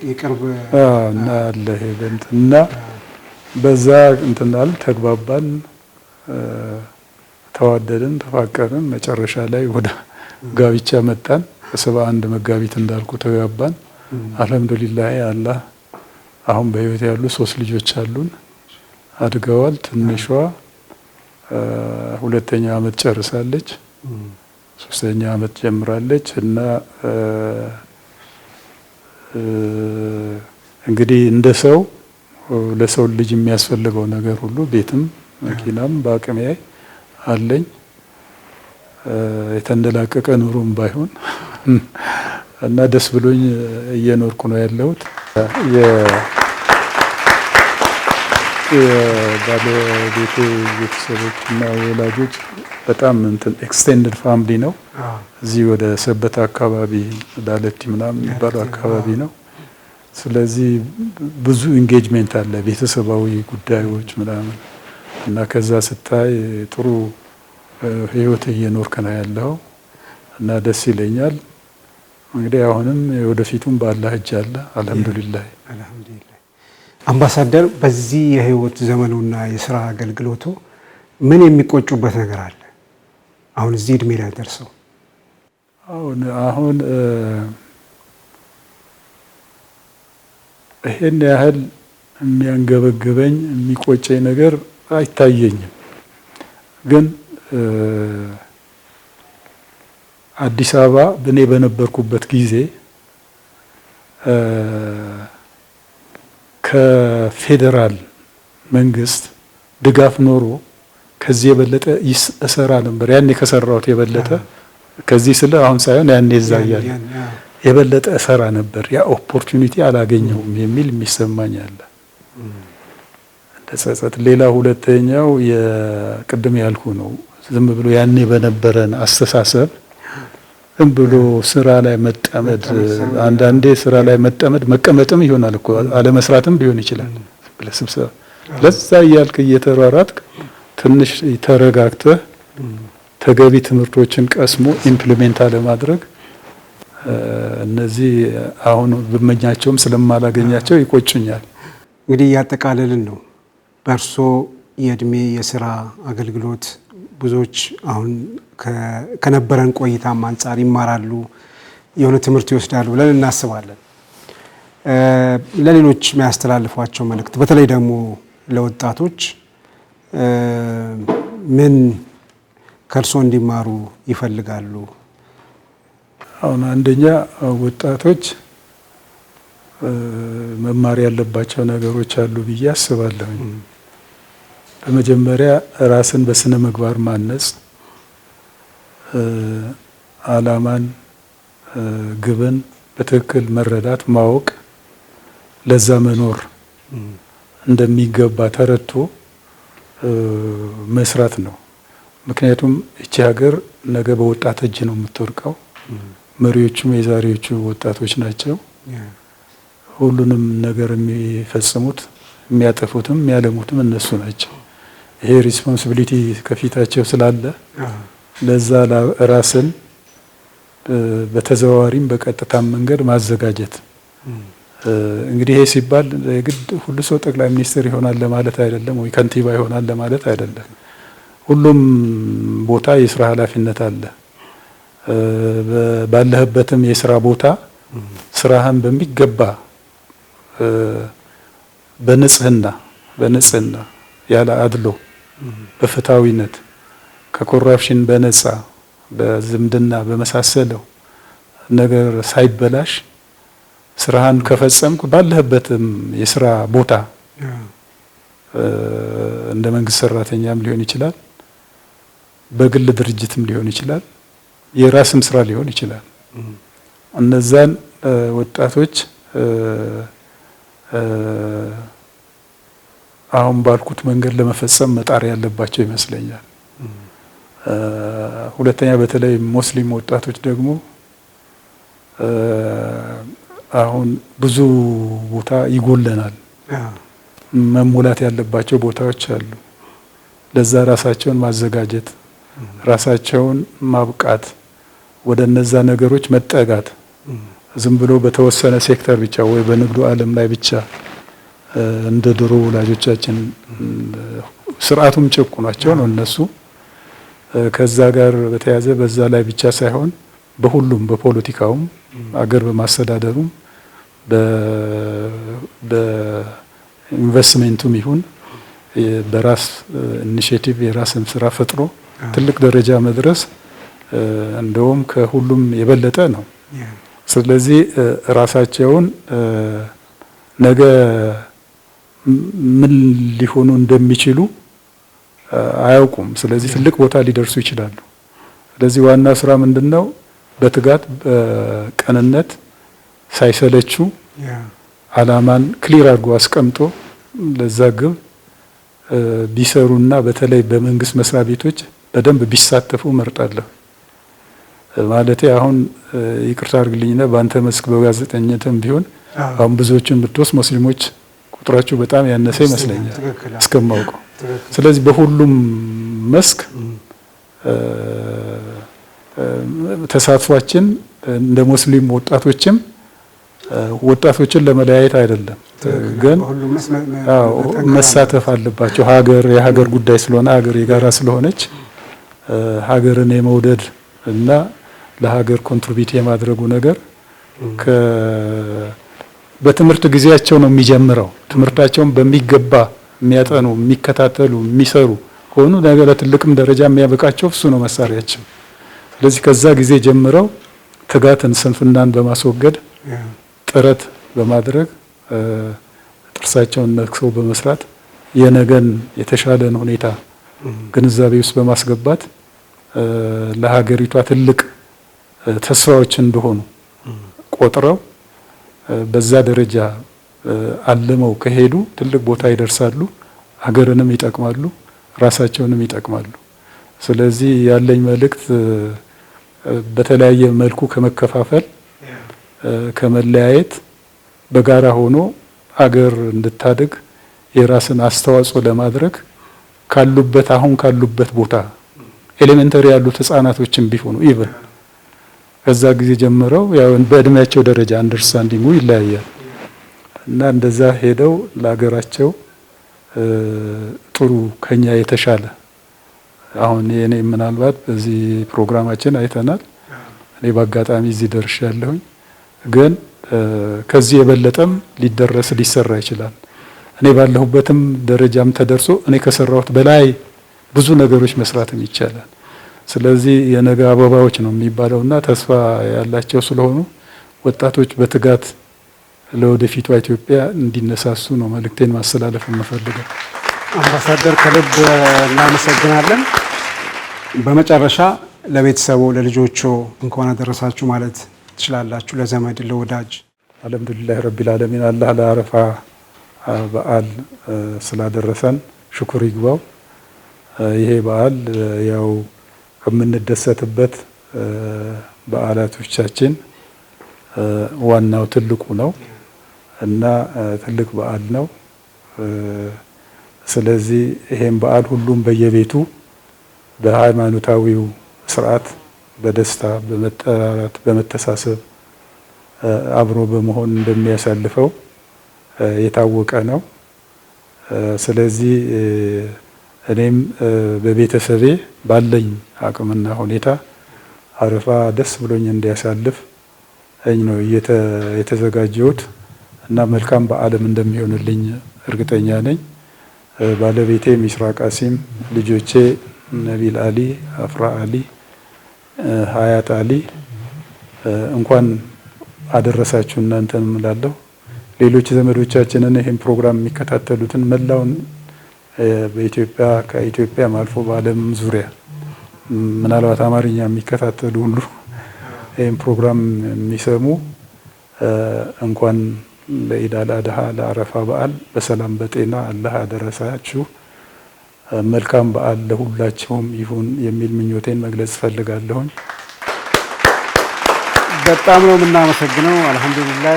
የቅርብ እና አለ ሄደንት እና በዛ እንትናል ተግባባን፣ ተዋደድን፣ ተፋቀርን። መጨረሻ ላይ ወደ ጋብቻ መጣን። በ71 መጋቢት እንዳልኩ ተጋባን። አልሐምዱሊላህ አላህ አሁን በህይወት ያሉ 3 ልጆች አሉን። አድገዋል። ትንሿ 2ኛ ዓመት ጨርሳለች፣ 3ኛ ዓመት ጀምራለች እና እንግዲህ እንደ ሰው ለሰው ልጅ የሚያስፈልገው ነገር ሁሉ ቤትም መኪናም በአቅሜ አለኝ። የተንደላቀቀ ኑሮም ባይሆን እና ደስ ብሎኝ እየኖርኩ ነው ያለሁት። የባለቤቴ ቤተሰቦች እና ወላጆች በጣም እንትን ኤክስቴንድድ ፋሚሊ ነው። እዚህ ወደ ሰበታ አካባቢ ዳለቲ ምናምን የሚባለው አካባቢ ነው። ስለዚህ ብዙ ኢንጌጅሜንት አለ፣ ቤተሰባዊ ጉዳዮች ምናምን እና ከዛ ስታይ ጥሩ ህይወት እየኖርክ ነው ያለው እና ደስ ይለኛል። እንግዲህ አሁንም ወደፊቱም ባላህ እጅ አለ። አልሐምዱሊላህ። አምባሳደር፣ በዚህ የህይወት ዘመኑና የስራ አገልግሎቱ ምን የሚቆጩበት ነገር አለ? አሁን እዚህ እድሜ ላይ ደርሰው አሁን ይሄን ያህል የሚያንገበግበኝ የሚቆጨኝ ነገር አይታየኝም። ግን አዲስ አበባ እኔ በነበርኩበት ጊዜ ከፌዴራል መንግስት ድጋፍ ኖሮ ከዚህ የበለጠ እሰራ ነበር። ያኔ ከሰራሁት የበለጠ ከዚህ ስለ አሁን ሳይሆን ያኔ እዛ እያለሁ የበለጠ እሰራ ነበር። ያ ኦፖርቹኒቲ አላገኘሁም የሚል የሚሰማኝ አለ እንደ ጸጸት። ሌላ ሁለተኛው የቅድም ያልኩ ነው። ዝም ብሎ ያኔ በነበረን አስተሳሰብ ዝም ብሎ ስራ ላይ መጠመድ፣ አንዳንዴ ስራ ላይ መጠመድ መቀመጥም ይሆናል እኮ አለመስራትም ሊሆን ይችላል። ለስብሰባ ለዛ እያልክ እየተሯሯጥክ ትንሽ ተረጋግተህ ተገቢ ትምህርቶችን ቀስሞ ኢምፕሊሜንት አለማድረግ እነዚህ አሁን ብመኛቸውም ስለማላገኛቸው ይቆጩኛል። እንግዲህ እያጠቃለልን ነው። በእርሶ የእድሜ የስራ አገልግሎት ብዙዎች አሁን ከነበረን ቆይታም አንጻር ይማራሉ፣ የሆነ ትምህርት ይወስዳሉ ብለን እናስባለን። ለሌሎች የሚያስተላልፏቸው መልእክት፣ በተለይ ደግሞ ለወጣቶች ምን ከእርሶ እንዲማሩ ይፈልጋሉ? አሁን አንደኛ ወጣቶች መማር ያለባቸው ነገሮች አሉ ብዬ አስባለሁ። በመጀመሪያ ራስን በስነ ምግባር ማነጽ፣ አላማን፣ ግብን በትክክል መረዳት፣ ማወቅ፣ ለዛ መኖር እንደሚገባ ተረድቶ መስራት ነው። ምክንያቱም እቺ ሀገር ነገ በወጣት እጅ ነው የምትወርቀው። መሪዎቹም የዛሬዎቹ ወጣቶች ናቸው። ሁሉንም ነገር የሚፈጽሙት የሚያጠፉትም የሚያለሙትም እነሱ ናቸው። ይሄ ሪስፖንሲቢሊቲ ከፊታቸው ስላለ ለዛ ራስን በተዘዋዋሪም በቀጥታም መንገድ ማዘጋጀት። እንግዲህ ይሄ ሲባል የግድ ሁሉ ሰው ጠቅላይ ሚኒስትር ይሆናል ለማለት አይደለም፣ ወይ ከንቲባ ይሆናል ለማለት አይደለም። ሁሉም ቦታ የስራ ኃላፊነት አለ። ባለህበትም የስራ ቦታ ስራህን በሚገባ በንጽህና ያለ አድሎ በፍትሃዊነት ከኮራፕሽን በነጻ በዝምድና በመሳሰለው ነገር ሳይበላሽ ስራህን ከፈጸምክ ባለህበትም የስራ ቦታ እንደ መንግስት ሰራተኛም ሊሆን ይችላል፣ በግል ድርጅትም ሊሆን ይችላል፣ የራስም ስራ ሊሆን ይችላል። እነዛን ወጣቶች አሁን ባልኩት መንገድ ለመፈጸም መጣር ያለባቸው ይመስለኛል። ሁለተኛ በተለይ ሙስሊም ወጣቶች ደግሞ አሁን ብዙ ቦታ ይጎለናል፣ መሙላት ያለባቸው ቦታዎች አሉ። ለዛ ራሳቸውን ማዘጋጀት፣ ራሳቸውን ማብቃት፣ ወደ እነዛ ነገሮች መጠጋት፣ ዝም ብሎ በተወሰነ ሴክተር ብቻ ወይ በንግዱ ዓለም ላይ ብቻ እንደ ድሮ ወላጆቻችን ስርዓቱም ጨቁኗቸው ነው እነሱ። ከዛ ጋር በተያያዘ በዛ ላይ ብቻ ሳይሆን በሁሉም በፖለቲካውም አገር በማስተዳደሩም በኢንቨስትመንቱም ይሁን በራስ ኢኒሼቲቭ የራስን ስራ ፈጥሮ ትልቅ ደረጃ መድረስ እንደውም ከሁሉም የበለጠ ነው። ስለዚህ ራሳቸውን ነገ ምን ሊሆኑ እንደሚችሉ አያውቁም። ስለዚህ ትልቅ ቦታ ሊደርሱ ይችላሉ። ስለዚህ ዋና ስራ ምንድነው? በትጋት በቀንነት ሳይሰለቹ አላማን ክሊር አድርጎ አስቀምጦ ለዛ ግብ ቢሰሩና በተለይ በመንግስት መስሪያ ቤቶች በደንብ ቢሳተፉ መርጣለሁ። ማለቴ አሁን ይቅርታ አድርግልኝና በአንተ መስክ በጋዜጠኝነትም ቢሆን አሁን ብዙዎችን ብትወስድ ሙስሊሞች ቁጥራቸው በጣም ያነሰ ይመስለኛል እስከማውቀው። ስለዚህ በሁሉም መስክ ተሳትፏችን እንደ ሙስሊም ወጣቶችን ለመለያየት አይደለም፣ ግን መሳተፍ አለባቸው። የሀገር ጉዳይ ስለሆነ ሀገር የጋራ ስለሆነች ሀገርን የመውደድ እና ለሀገር ኮንትሪቢዩት የማድረጉ ነገር በትምህርት ጊዜያቸው ነው የሚጀምረው። ትምህርታቸውን በሚገባ የሚያጠኑ የሚከታተሉ የሚሰሩ ከሆኑ ነገ ለትልቅም ደረጃ የሚያበቃቸው እሱ ነው መሳሪያቸው። ስለዚህ ከዛ ጊዜ ጀምረው ትጋትን፣ ስንፍናን በማስወገድ ጥረት በማድረግ ጥርሳቸውን ነክሰው በመስራት የነገን የተሻለን ሁኔታ ግንዛቤ ውስጥ በማስገባት ለሀገሪቷ ትልቅ ተስፋዎች እንደሆኑ ቆጥረው በዛ ደረጃ አልመው ከሄዱ ትልቅ ቦታ ይደርሳሉ፣ ሀገርንም ይጠቅማሉ፣ ራሳቸውንም ይጠቅማሉ። ስለዚህ ያለኝ መልእክት በተለያየ መልኩ ከመከፋፈል ከመለያየት በጋራ ሆኖ ሀገር እንድታድግ የራስን አስተዋጽኦ ለማድረግ አሁን ካሉበት ቦታ ኤሌመንተሪ ያሉት ህፃናቶችን ቢሆኑ ኢቭን ከዛ ጊዜ ጀምረው ያው በእድሜያቸው ደረጃ አንደርስታንዲንጉ ይለያያል እና እንደዛ ሄደው ለሀገራቸው ጥሩ ከኛ የተሻለ አሁን የኔ ምናልባት በዚህ ፕሮግራማችን አይተናል። እኔ በአጋጣሚ እዚህ ደርሻለሁኝ፣ ግን ከዚህ የበለጠም ሊሰራ ይችላል። እኔ ባለሁበትም ደረጃም ተደርሶ እኔ ከሰራሁት በላይ ብዙ ነገሮች መስራትም ይቻላል። ስለዚህ የነገ አበባዎች ነው የሚባለውና ተስፋ ያላቸው ስለሆኑ ወጣቶች በትጋት ለወደፊቷ ኢትዮጵያ እንዲነሳሱ ነው መልእክቴን ማስተላለፍ የምፈልገው። አምባሳደር ከልብ እናመሰግናለን። በመጨረሻ ለቤተሰቡ ለልጆቹ እንኳን አደረሳችሁ ማለት ትችላላችሁ? ለዘመድ ለወዳጅ። አልሐምዱሊላህ ረቢል ዓለሚን አላህ ለአረፋ በዓል ስላደረሰን ሽኩር ይግባው። ይሄ በዓል ያው ከምንደሰትበት በዓላቶቻችን ዋናው ትልቁ ነው እና ትልቅ በዓል ነው። ስለዚህ ይሄን በዓል ሁሉም በየቤቱ በሃይማኖታዊው ስርዓት በደስታ በመጠራራት በመተሳሰብ አብሮ በመሆን እንደሚያሳልፈው የታወቀ ነው። ስለዚህ እኔም በቤተሰቤ ባለኝ አቅምና ሁኔታ አረፋ ደስ ብሎኝ እንዲያሳልፍ ነው የተዘጋጀሁት እና መልካም በዓልም እንደሚሆንልኝ እርግጠኛ ነኝ። ባለቤቴ ሚስራ ቃሲም፣ ልጆቼ ነቢል አሊ፣ አፍራ አሊ፣ ሀያት አሊ እንኳን አደረሳችሁ እናንተን እላለሁ። ሌሎች ዘመዶቻችንን ይህን ፕሮግራም የሚከታተሉትን መላውን በኢትዮጵያ ከኢትዮጵያም አልፎ በዓለም ዙሪያ ምናልባት አማርኛ የሚከታተሉ ሁሉ ይህን ፕሮግራም የሚሰሙ እንኳን ለኢድ አል አድሃ ለአረፋ በዓል በሰላም በጤና አላህ አደረሳችሁ። መልካም በዓል ለሁላችሁም ይሁን የሚል ምኞቴን መግለጽ ፈልጋለሁኝ። በጣም ነው የምናመሰግነው። አልሐምዱሊላህ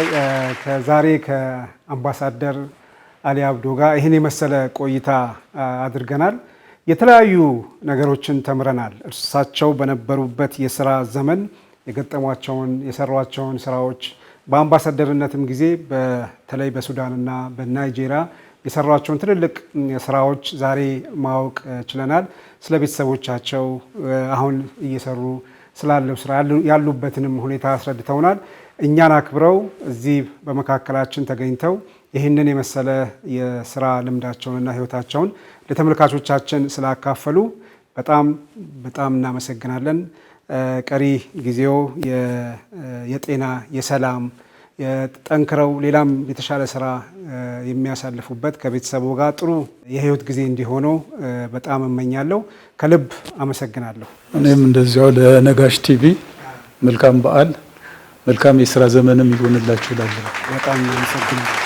ከዛሬ ከአምባሳደር አሊ አብዶ ጋር ይህን የመሰለ ቆይታ አድርገናል። የተለያዩ ነገሮችን ተምረናል። እርሳቸው በነበሩበት የስራ ዘመን የገጠሟቸውን የሰሯቸውን ስራዎች በአምባሳደርነትም ጊዜ በተለይ በሱዳንና በናይጄሪያ የሰሯቸውን ትልልቅ ስራዎች ዛሬ ማወቅ ችለናል። ስለ ቤተሰቦቻቸው አሁን እየሰሩ ስላለው ስራ ያሉበትንም ሁኔታ አስረድተውናል። እኛን አክብረው እዚህ በመካከላችን ተገኝተው ይህንን የመሰለ የስራ ልምዳቸውንና ህይወታቸውን ለተመልካቾቻችን ስላካፈሉ በጣም በጣም እናመሰግናለን። ቀሪ ጊዜው የጤና የሰላም ጠንክረው ሌላም የተሻለ ስራ የሚያሳልፉበት ከቤተሰቡ ጋር ጥሩ የህይወት ጊዜ እንዲሆነው በጣም እመኛለሁ። ከልብ አመሰግናለሁ። እኔም እንደዚያው ለነጋሽ ቲቪ መልካም በዓል መልካም የስራ ዘመንም ይሆንላችሁ እላለሁ። በጣም አመሰግናለሁ።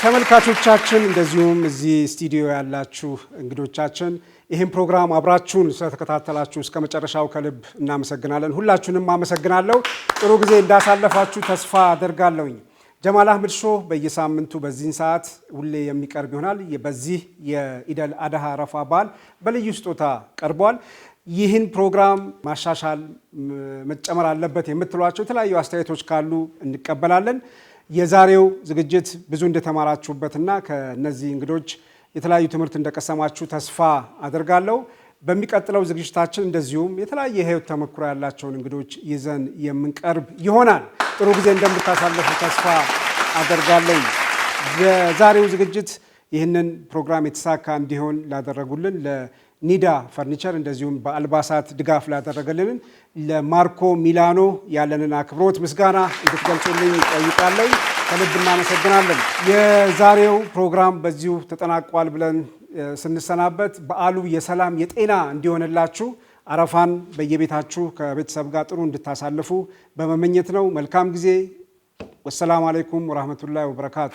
ተመልካቾቻችን እንደዚሁም እዚህ ስቱዲዮ ያላችሁ እንግዶቻችን ይህን ፕሮግራም አብራችሁን ስለተከታተላችሁ እስከ መጨረሻው ከልብ እናመሰግናለን። ሁላችሁንም አመሰግናለሁ። ጥሩ ጊዜ እንዳሳለፋችሁ ተስፋ አደርጋለሁኝ። ጀማል አህመድ ሾው በየሳምንቱ በዚህን ሰዓት ሁሌ የሚቀርብ ይሆናል። በዚህ የኢድ አል አድሃ አረፋ በዓል በልዩ ስጦታ ቀርቧል። ይህን ፕሮግራም ማሻሻል መጨመር አለበት የምትሏቸው የተለያዩ አስተያየቶች ካሉ እንቀበላለን። የዛሬው ዝግጅት ብዙ እንደተማራችሁበትና ከነዚህ እንግዶች የተለያዩ ትምህርት እንደቀሰማችሁ ተስፋ አደርጋለሁ። በሚቀጥለው ዝግጅታችን እንደዚሁም የተለያየ የህይወት ተሞክሮ ያላቸውን እንግዶች ይዘን የምንቀርብ ይሆናል። ጥሩ ጊዜ እንደምታሳልፉ ተስፋ አደርጋለሁ። የዛሬው ዝግጅት ይህንን ፕሮግራም የተሳካ እንዲሆን ላደረጉልን ለኒዳ ፈርኒቸር እንደዚሁም በአልባሳት ድጋፍ ላደረገልን ለማርኮ ሚላኖ ያለንን አክብሮት ምስጋና እንድትገልጹልኝ ጠይቃለሁ። ከልብ እናመሰግናለን። የዛሬው ፕሮግራም በዚሁ ተጠናቋል ብለን ስንሰናበት በዓሉ የሰላም የጤና እንዲሆንላችሁ አረፋን በየቤታችሁ ከቤተሰብ ጋር ጥሩ እንድታሳልፉ በመመኘት ነው። መልካም ጊዜ። ወሰላሙ አለይኩም ወራህመቱላሂ ወበረካቱ።